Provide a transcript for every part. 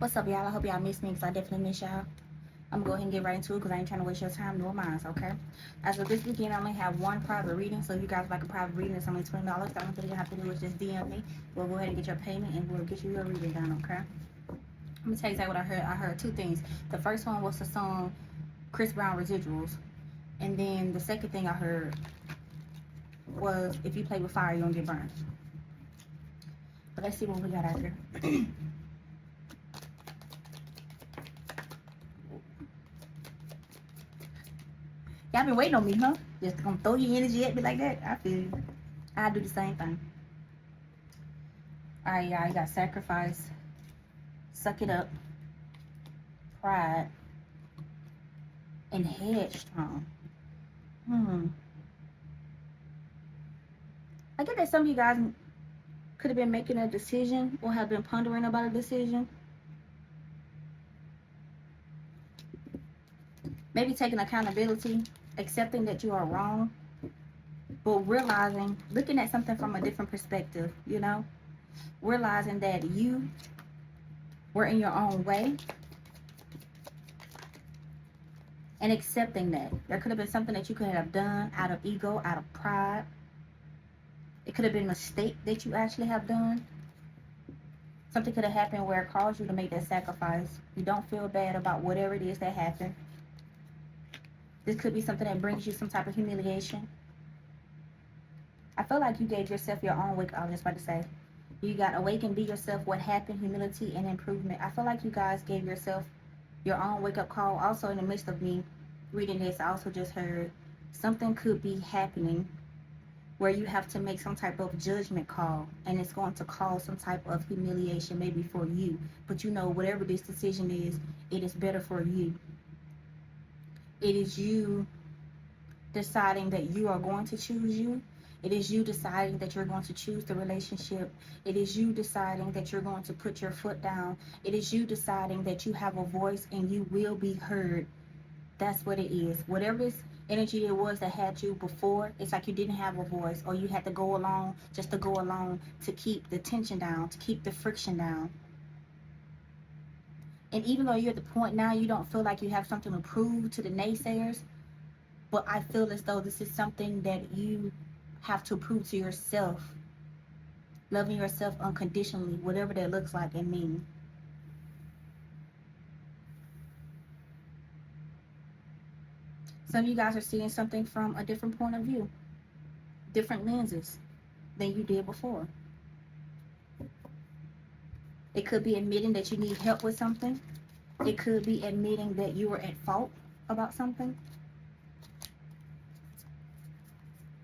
What's up, y'all? I hope y'all miss me because I definitely miss y'all. I'm gonna go ahead and get right into it because I ain't trying to waste your time nor mine, okay? As of this weekend, I only have one private reading, so if you guys like a private reading, it's only $20. The only thing you have to do is just DM me. We'll go ahead and get your payment and we'll get you your reading done, okay? Let me tell you exactly what I heard. I heard two things. The first one was the song Chris Brown Residuals, and then the second thing I heard was if you play with fire, you don't get burned. But let's see what we got out here. Y'all been waiting on me, huh? Just gonna throw your energy at me like that? I feel you. I do the same thing. Alright, y'all. You got sacrifice, suck it up, pride, and headstrong. I get that some of you guys could have been making a decision or have been pondering about a decision. Maybe taking accountability, accepting that you are wrong, but realizing, looking at something from a different perspective, you know? Realizing that you were in your own way and accepting that. There could have been something that you could have done out of ego, out of pride. It could have been a mistake that you actually have done. Something could have happened where it caused you to make that sacrifice. You don't feel bad about whatever it is that happened. This could be something that brings you some type of humiliation. I feel like you gave yourself your own wake. I was just about to say, you got awaken, be yourself, what happened, humility, and improvement. I feel like you guys gave yourself your own wake-up call. Also, in the midst of me reading this, I also just heard something could be happening where you have to make some type of judgment call, and it's going to cause some type of humiliation maybe for you. But you know, whatever this decision is, it is better for you. It is you deciding that you are going to choose you. It is you deciding that you're going to choose the relationship. It is you deciding that you're going to put your foot down. It is you deciding that you have a voice and you will be heard. That's what it is. Whatever this energy it was that had you before, it's like you didn't have a voice, or you had to go along just to go along to keep the tension down, to keep the friction down. And even though you're at the point now you don't feel like you have something to prove to the naysayers, but I feel as though this is something that you have to prove to yourself. Loving yourself unconditionally, whatever that looks like and means. Some of you guys are seeing something from a different point of view, different lenses than you did before. It could be admitting that you need help with something. It could be admitting that you were at fault about something.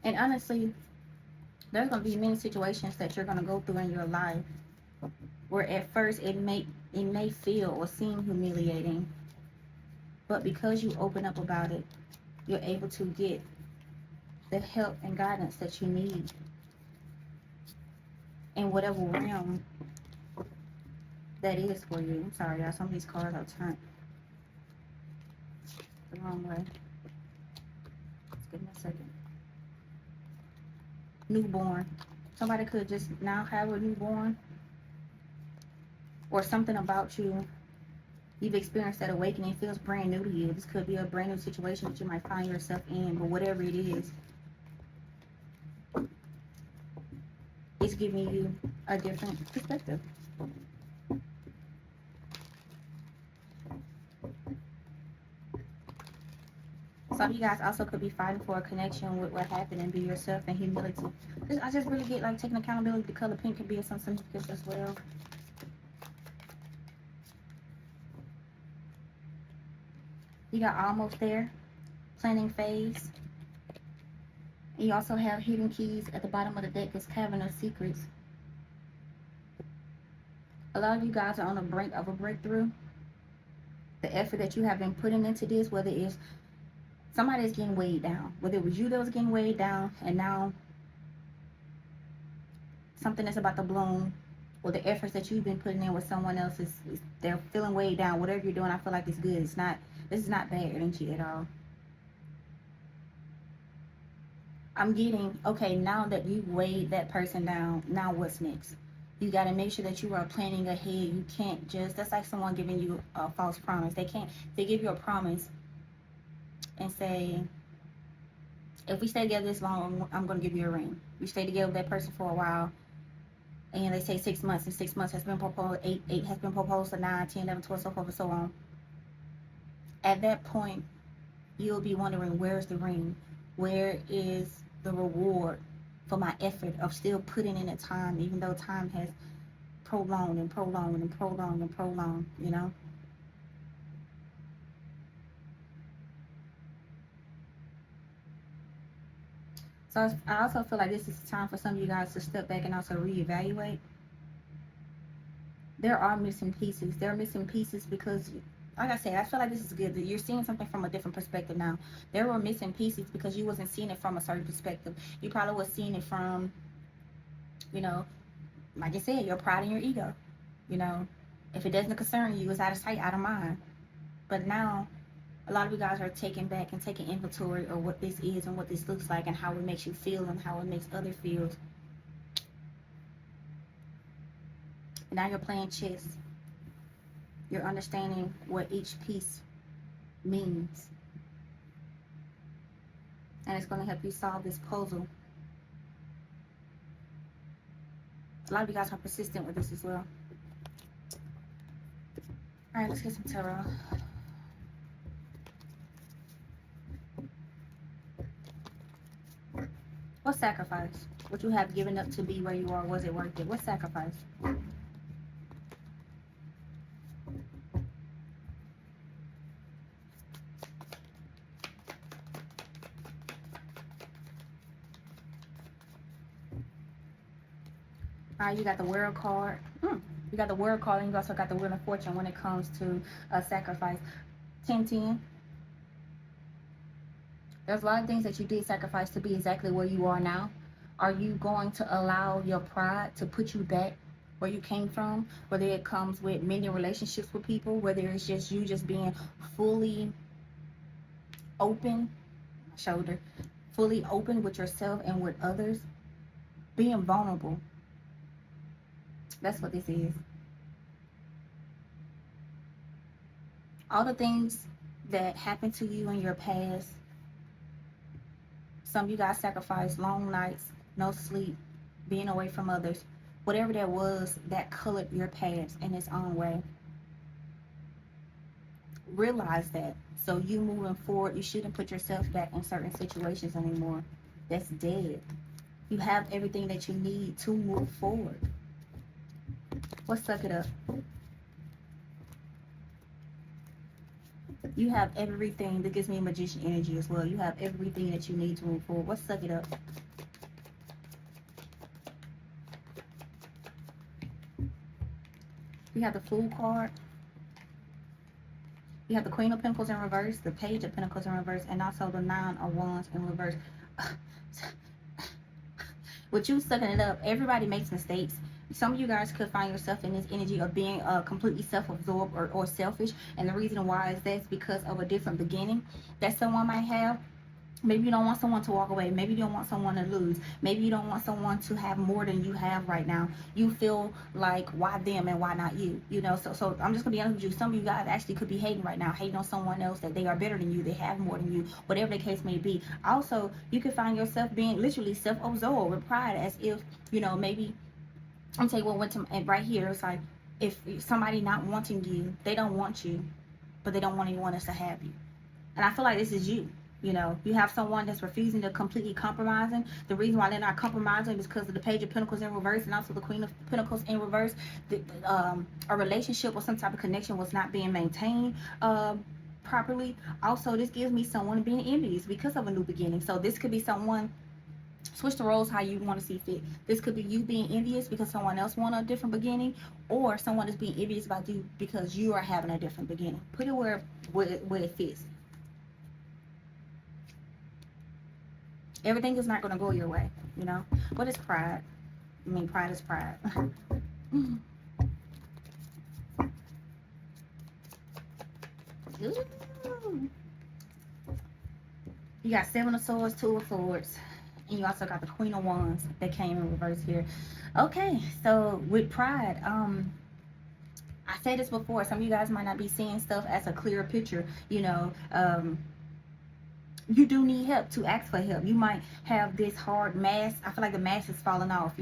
And honestly, there's going to be many situations that you're going to go through in your life where at first it may feel or seem humiliating. But because you open up about it, you're able to get the help and guidance that you need in whatever realm that is for you. I'm sorry, y'all. Some of these cards are turned the wrong way. Just give me a second. Newborn. Somebody could just now have a newborn, or something about you. You've experienced that awakening. It feels brand new to you. This could be a brand new situation that you might find yourself in, but whatever it is, it's giving you a different perspective. Some of you guys also could be fighting for a connection with what happened and be yourself and humility. I just really get like taking accountability. The color pink could be some significance as well. You got almost there, planning phase. And you also have hidden keys at the bottom of the deck. It's Cavern of Secrets. A lot of you guys are on the brink of a breakthrough. The effort that you have been putting into this, whether it's somebody is getting weighed down, whether it was you that was getting weighed down, and now something that's about to bloom, or the efforts that you've been putting in with someone else is they're feeling weighed down. Whatever you're doing, I feel like it's good. This is not bad energy at all. I'm getting, okay, now that you've weighed that person down, now what's next? You got to make sure that you are planning ahead. You can't just, that's like someone giving you a false promise. They give you a promise and say, if we stay together this long, I'm going to give you a ring. You stay together with that person for a while, and they say 6 months, and 6 months has been proposed, eight has been proposed to 9, 10, 11, 12, so forth and so on. At that point, you'll be wondering, where's the ring? Where is the reward for my effort of still putting in the time, even though time has prolonged and prolonged and prolonged and prolonged, you know? So I also feel like this is time for some of you guys to step back and also reevaluate. There are missing pieces. There are missing pieces because, like I said, I feel like this is good. That you're seeing something from a different perspective now. There were missing pieces because you wasn't seeing it from a certain perspective. You probably was seeing it from, you know, like I said, your pride and your ego. You know, if it doesn't concern you, it's out of sight, out of mind. But now, a lot of you guys are taking back and taking inventory of what this is and what this looks like and how it makes you feel and how it makes others feel. And now you're playing chess. You're understanding what each piece means. And it's going to help you solve this puzzle. A lot of you guys are persistent with this as well. All right, let's get some tarot. What sacrifice would you have given up to be where you are? Was it worth it? What sacrifice? All right, you got the World card. You got the World card, and you also got the Wheel of Fortune when it comes to sacrifice. 10-10. There's a lot of things that you did sacrifice to be exactly where you are now. Are you going to allow your pride to put you back where you came from? Whether it comes with mending relationships with people, whether it's just you just being fully open, fully open with yourself and with others, being vulnerable. That's what this is. All the things that happened to you in your past. Some of you guys sacrificed long nights, no sleep, being away from others. Whatever that was, that colored your past in its own way. Realize that. So you moving forward, you shouldn't put yourself back in certain situations anymore. That's dead. You have everything that you need to move forward. Let's suck it up. You have everything. That gives me magician energy as well. You have everything that you need to move forward. Let's suck it up. You have the Fool card. You have the Queen of Pentacles in reverse, the Page of Pentacles in reverse, and also the Nine of Wands in reverse. With you sucking it up, everybody makes mistakes. Some of you guys could find yourself in this energy of being completely self-absorbed or selfish. And the reason why is that's because of a different beginning that someone might have. Maybe you don't want someone to walk away. Maybe you don't want someone to lose. Maybe you don't want someone to have more than you have right now. You feel like, why them and why not you? You know, so I'm just going to be honest with you. Some of you guys actually could be hating right now, hating on someone else that they are better than you, they have more than you, whatever the case may be. Also, you could find yourself being literally self-absorbed with pride, as if, you know, maybe, I'm telling you what went to right here. It's like, if somebody not wanting you, they don't want you, but they don't want anyone else to have you. And I feel like this is you. You know, you have someone that's refusing to completely compromising. The reason why they're not compromising is because of the Page of Pentacles in reverse and also the Queen of Pentacles in reverse. A relationship or some type of connection was not being maintained properly. Also, this gives me someone being envious because of a new beginning. So this could be someone, switch the roles how you want to see fit. This could be you being envious because someone else wants a different beginning, or someone is being envious about you because you are having a different beginning. Put it where it fits. Everything is not going to go your way, you know. What is pride? I mean, pride is pride. You got 7 of Swords, 2 of Swords, and you also got the Queen of Wands that came in reverse here. Okay, so with pride, I said this before, some of you guys might not be seeing stuff as a clear picture, you do need help to ask for help. You might have this hard mask. I feel like the mask is falling off,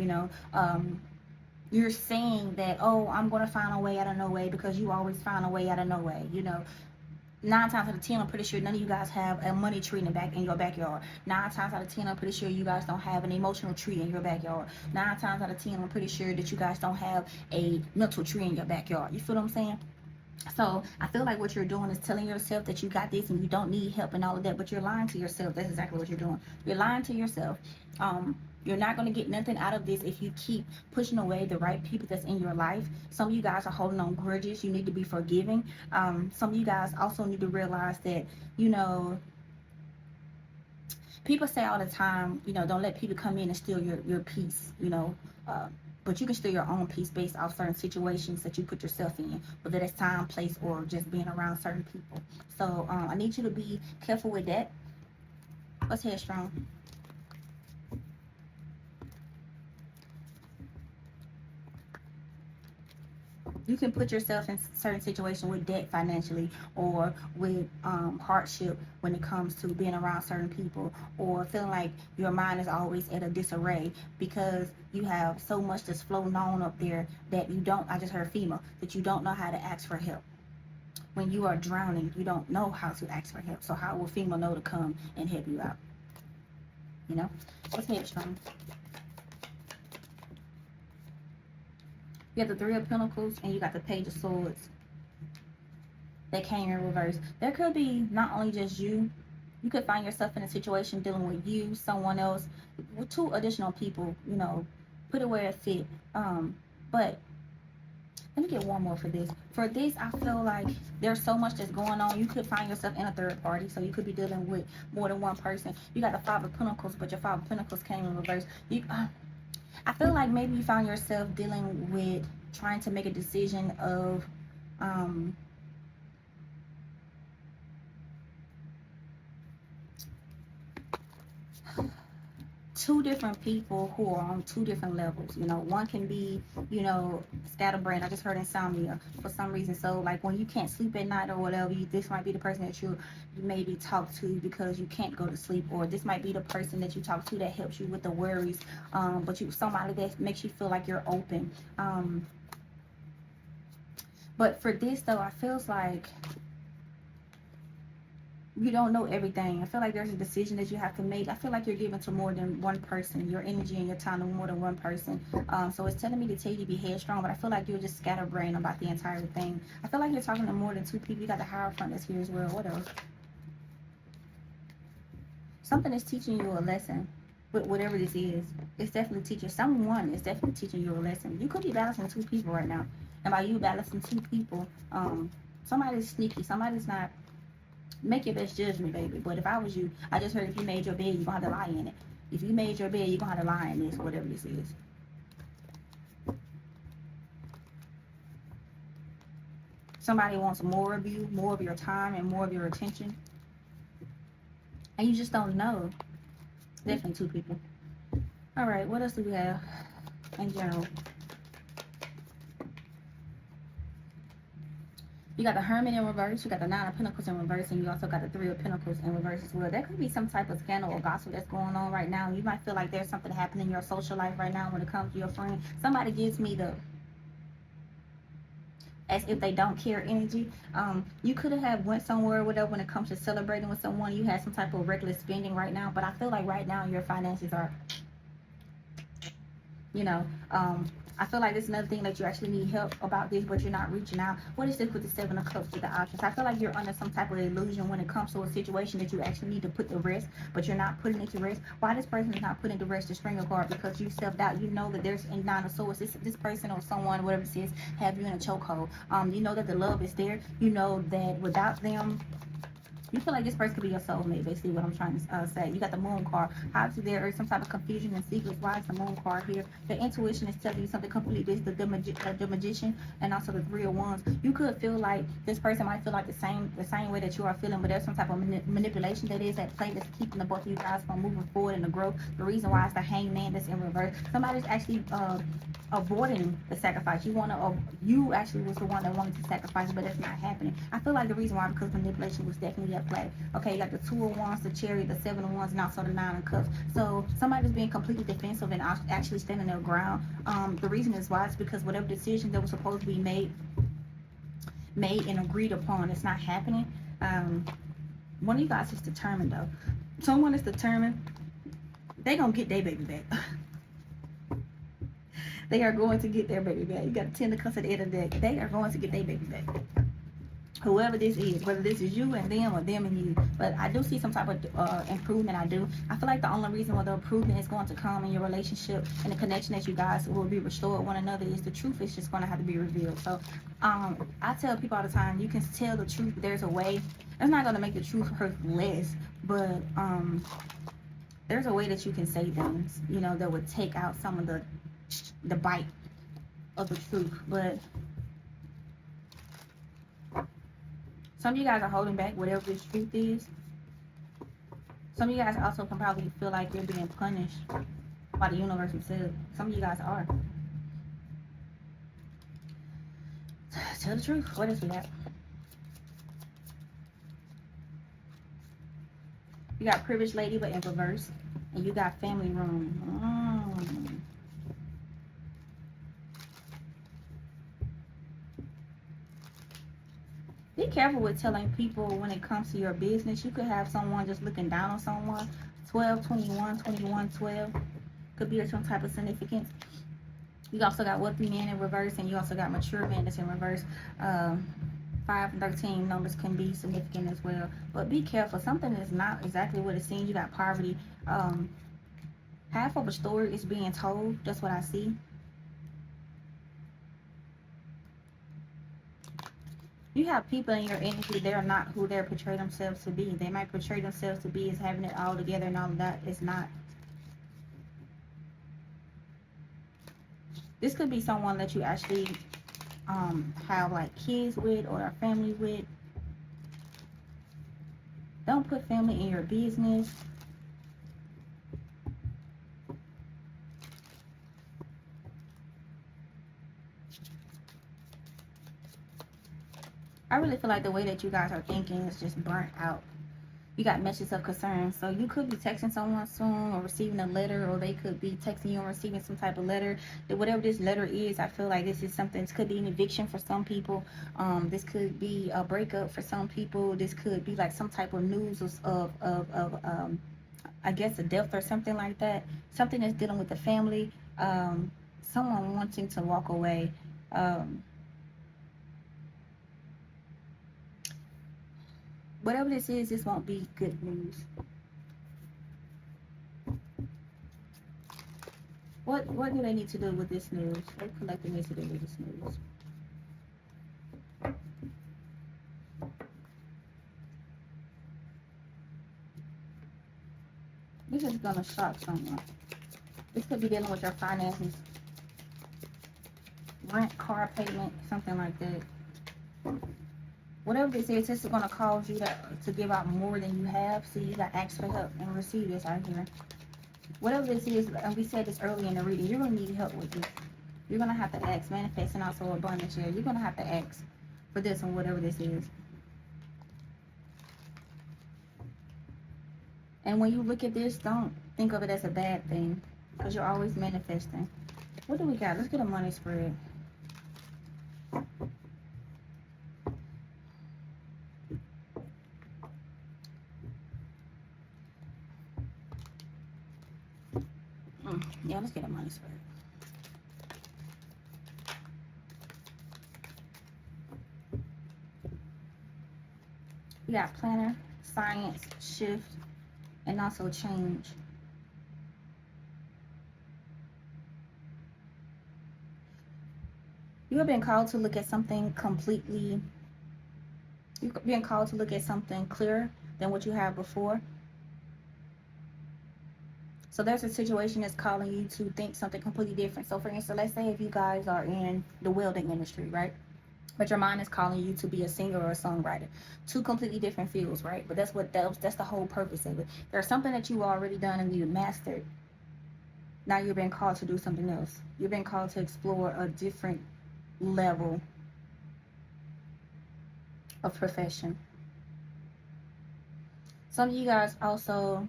you're saying that, oh, I'm going to find a way out of no way, because you always find a way out of no way, 9 times out of 10, I'm pretty sure none of you guys have a money tree in your backyard. 9 times out of 10, I'm pretty sure you guys don't have an emotional tree in your backyard. 9 times out of 10, I'm pretty sure that you guys don't have a mental tree in your backyard. You feel what I'm saying? So I feel like what you're doing is telling yourself that you got this and you don't need help and all of that, but you're lying to yourself. That's exactly what you're doing. You're lying to yourself. You're not going to get nothing out of this if you keep pushing away the right people that's in your life. Some of you guys are holding on grudges. You need to be forgiving. Some of you guys also need to realize that, people say all the time, don't let people come in and steal your peace, but you can steal your own peace based off certain situations that you put yourself in, whether that's time, place, or just being around certain people. So I need you to be careful with that. What's headstrong? You can put yourself in certain situations with debt financially, or with hardship when it comes to being around certain people, or feeling like your mind is always at a disarray because you have so much that's floating on up there that you don't, I just heard female, that you don't know how to ask for help. When you are drowning, you don't know how to ask for help. So how will female know to come and help you out? What's headstrong? You got the Three of Pentacles and you got the Page of Swords that came in reverse. There could be not only just you. You could find yourself in a situation dealing with you, someone else, with 2 additional people, put it where it fit. But let me get one more for this. For this, I feel like there's so much that's going on. You could find yourself in a third party, so you could be dealing with more than one person. You got the Five of Pentacles, but your Five of Pentacles came in reverse. I feel like maybe you found yourself dealing with trying to make a decision of two different people who are on 2 different levels. One can be, scatterbrained. I just heard insomnia for some reason. So like when you can't sleep at night or whatever, this might be the person that you maybe talk to because you can't go to sleep, or this might be the person that you talk to that helps you with the worries. But somebody that makes you feel like you're open. But for this though, I feels like you don't know everything. I feel like there's a decision that you have to make. I feel like you're giving to more than one person, your energy and your time to more than one person. So it's telling me to tell you to be headstrong, but I feel like you're just scatterbrained about the entire thing. I feel like you're talking to more than 2 people. You got the Hierophant that's here as well. What else? Something is teaching you a lesson. But whatever this is, it's definitely teaching. Someone is definitely teaching you a lesson. You could be balancing 2 people right now. And by you balancing 2 people, somebody's sneaky. Somebody's not. Make your best judgment, baby. But if I was you, I just heard if you made your bed, you're gonna have to lie in it. If you made your bed, you're gonna have to lie in this, whatever this is. Somebody wants more of you, more of your time, and more of your attention, and you just don't know. Definitely 2 people. All right, what else do we have in general? You got the Hermit in reverse, you got the Nine of Pentacles in reverse, and you also got the Three of Pentacles in reverse as well. There could be some type of scandal or gossip that's going on right now. You might feel like there's something happening in your social life right now when it comes to your friend. Somebody gives me the as if they don't care energy. You could have went somewhere or whatever when it comes to celebrating with someone. You had some type of reckless spending right now, but I feel like right now your finances are, I feel like this is another thing that you actually need help about this, but you're not reaching out. What is this with the Seven of Cups with the options? I feel like you're under some type of illusion when it comes to a situation that you actually need to put to rest, but you're not putting it to rest. Why this person is not putting to rest the Stringer card? Because you self-doubt. You know that there's in Nine of Swords, this person or someone, whatever it is, have you in a chokehold. You know that the love is there. You know that without them, You feel like this person could be your soulmate, basically what I'm trying to say. You got the moon card. Obviously, there is some type of confusion and secrets. Why is the moon card here? The intuition is telling you something completely different. The magician and also the 3 of Wands. You could feel like this person might feel like the same way that you are feeling, but there's some type of manipulation that is at play that's keeping the both of you guys from moving forward in the growth. The reason why is the Hangman that's in reverse. Somebody's actually avoiding the sacrifice. You actually was the one that wanted to sacrifice, but it's not happening. I feel like the reason why, because manipulation was definitely at play. Okay, you got the 2 of Wands, the Chariot, the 7 of Wands, and also the 9 of Cups. So somebody's being completely defensive and actually standing their ground. The reason is why it's because whatever decision that was supposed to be made and agreed upon, it's not happening. One of you guys is determined though. Someone is determined. They're gonna get their baby back. They are going to get their baby back. You got a 10 of Cups at the end of the deck. They are going to get their baby back. Whoever this is, whether this is you and them or them and you. But I do see some type of improvement. I feel like the only reason why the improvement is going to come in your relationship and the connection that you guys will be restored one another is the truth is just going to have to be revealed. So I tell people all the time, you can tell the truth. There's a way. It's not going to make the truth hurt less, but there's a way that you can say things, you know, that would take out some of the bite of the truth. But some of you guys are holding back whatever this truth is. Some of you guys also can probably feel like you're being punished by the universe itself. Some of you guys are. Tell the truth. What else we got? You got privileged lady, but in reverse. And you got family room. Be careful with telling people when it comes to your business. You could have someone just looking down on someone. 12, 21, 21, 12. Could be of some type of significance. You also got wealthy man in reverse, and you also got mature man that's in reverse. 5 and 13 numbers can be significant as well. But be careful. Something is not exactly what it seems. You got poverty. Half of a story is being told. That's what I see. You have people in your energy, they're not who they're portraying themselves to be. They might portray themselves to be as having it all together and all of that. It's not. This could be someone that you actually have like kids with or a family with. Don't put family in your business. I really feel like the way that you guys are thinking is just burnt out. You got messages of concern. So you could be texting someone soon or receiving a letter, or they could be texting you and receiving some type of letter. Whatever this letter is, I feel like this is something. This could be an eviction for some people. This could be a breakup for some people. This could be like some type of news of I guess a death or something like that. Something that's dealing with the family. Someone wanting to walk away. Whatever this is, this won't be good news. What do they need to do with this news? What collective needs to do with this news? This is gonna shock someone. This could be dealing with your finances, rent, car payment, something like that. Whatever this is going to cause you to give out more than you have. See, you got to ask for help and receive this out here. Whatever this is, and we said this earlier in the reading, you're going to need help with this. You're going to have to ask. Manifest and also abundance here. You're going to have to ask for this and whatever this is. And when you look at this, don't think of it as a bad thing, because you're always manifesting. What do we got? Let's get a money spread. Yeah, let's get a money spread. We got planner, science, shift, and also change. You have been called to look at something completely You're being called to look at something clearer than what you have before. So there's a situation that's calling you to think something completely different. So for instance, let's say if you guys are in the welding industry, right? But your mind is calling you to be a singer or a songwriter. Two completely different fields, right? But that's the whole purpose of it. There's something that you've already done and you mastered. Now you're being called to do something else. You're being called to explore a different level of profession. Some of you guys also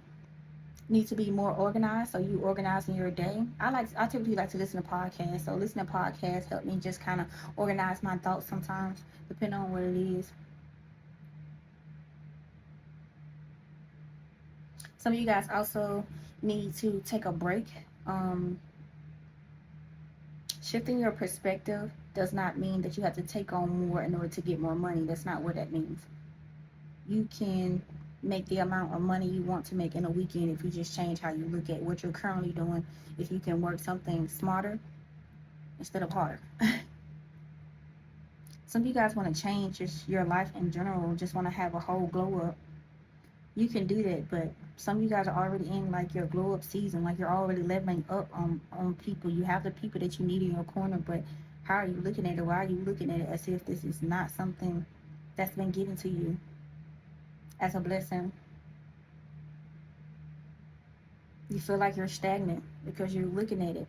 need to be more organized, so you organizing your day. I typically like to listen to podcasts, so listening to podcasts help me just kind of organize my thoughts sometimes, depending on what it is. Some of you guys also need to take a break. Shifting your perspective does not mean that you have to take on more in order to get more money. That's not what that means. You can make the amount of money you want to make in a weekend if you just change how you look at what you're currently doing. If you can work something smarter instead of harder. Some of you guys want to change just your life in general, just want to have a whole glow up. You can do that, but some of you guys are already in like your glow up season, like you're already leveling up on people. You have the people that you need in your corner, but how are you looking at it? Why are you looking at it as if this is not something that's been given to you as a blessing? You feel like you're stagnant because you're looking at it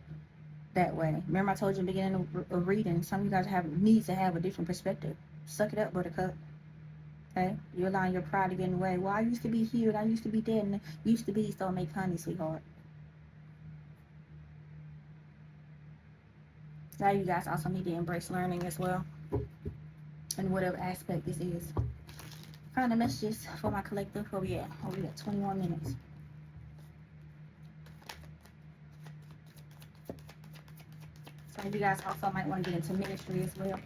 that way. Remember I told you in the beginning of reading, some of you guys need to have a different perspective. Suck it up, buttercup. Okay? You're allowing your pride to get in the way. Well, I used to be healed. I used to be dead. And used to be don't make honey, sweetheart. Now you guys also need to embrace learning as well. In whatever aspect this is. Find the messages for my collective. Where we at? Oh, we got 21 minutes. So you guys also might want to get into ministry as well.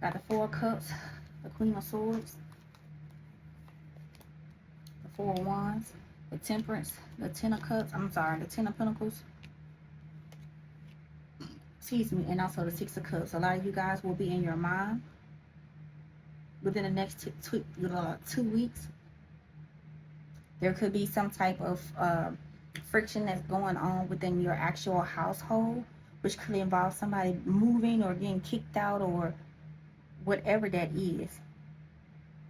Got the Four of Cups, the Queen of Swords, the Four of Wands, the Temperance, the Ten of Cups, the Ten of Pentacles. Excuse me, and also the Six of Cups. A lot of you guys will be in your mind within the next 2 weeks. There could be some type of friction that's going on within your actual household, which could involve somebody moving or getting kicked out or whatever that is.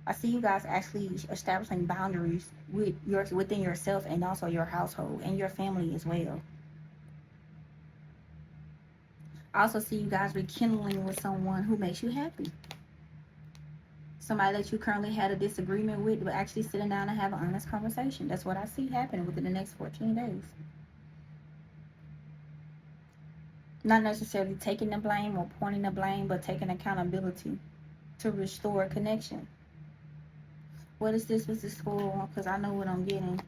I see you guys actually establishing boundaries within yourself and also your household and your family as well. I also see you guys rekindling with someone who makes you happy. Somebody that you currently had a disagreement with, but actually sitting down and have an honest conversation. That's what I see happening within the next 14 days. Not necessarily taking the blame or pointing the blame, but taking accountability to restore a connection. What is this? What's this for? Because I know what I'm getting.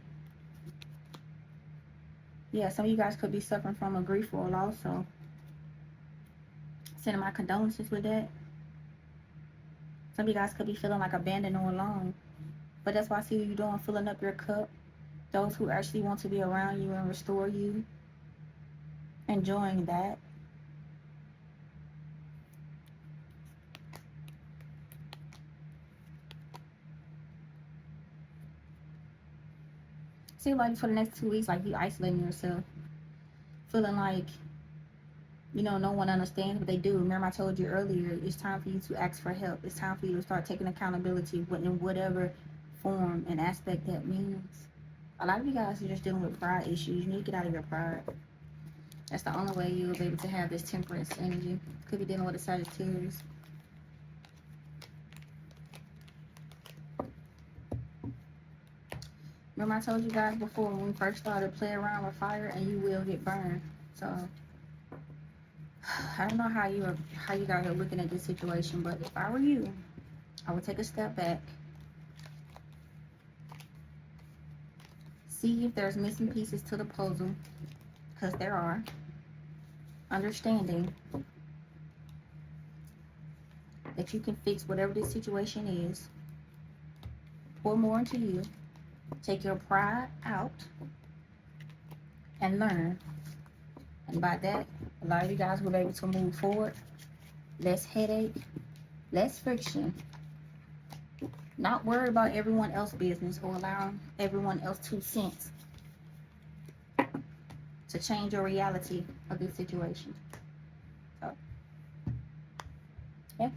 Yeah, some of you guys could be suffering from a grief or loss, so sending my condolences with that. Some of you guys could be feeling like abandoned or alone. But that's why I see you doing, filling up your cup. Those who actually want to be around you and restore you. Enjoying that. Seems like for the next 2 weeks, like you isolating yourself. Feeling like, you know, no one understands, but they do. Remember I told you earlier, it's time for you to ask for help. It's time for you to start taking accountability in whatever form and aspect that means. A lot of you guys are just dealing with pride issues. You need to get out of your pride. That's the only way you'll be able to have this temperance energy. Could be dealing with a Sagittarius. Remember I told you guys before when we first started, play around with fire and you will get burned. So I don't know how you guys are looking at this situation, but if I were you, I would take a step back. See if there's missing pieces to the puzzle, because there are. Understanding that you can fix whatever this situation is. Pour more into you. Take your pride out and learn. And by that, a lot of you guys will be able to move forward less headache, less friction. Not worry about everyone else's business or allowing everyone else 2 cents to change your reality of this situation. So, yeah.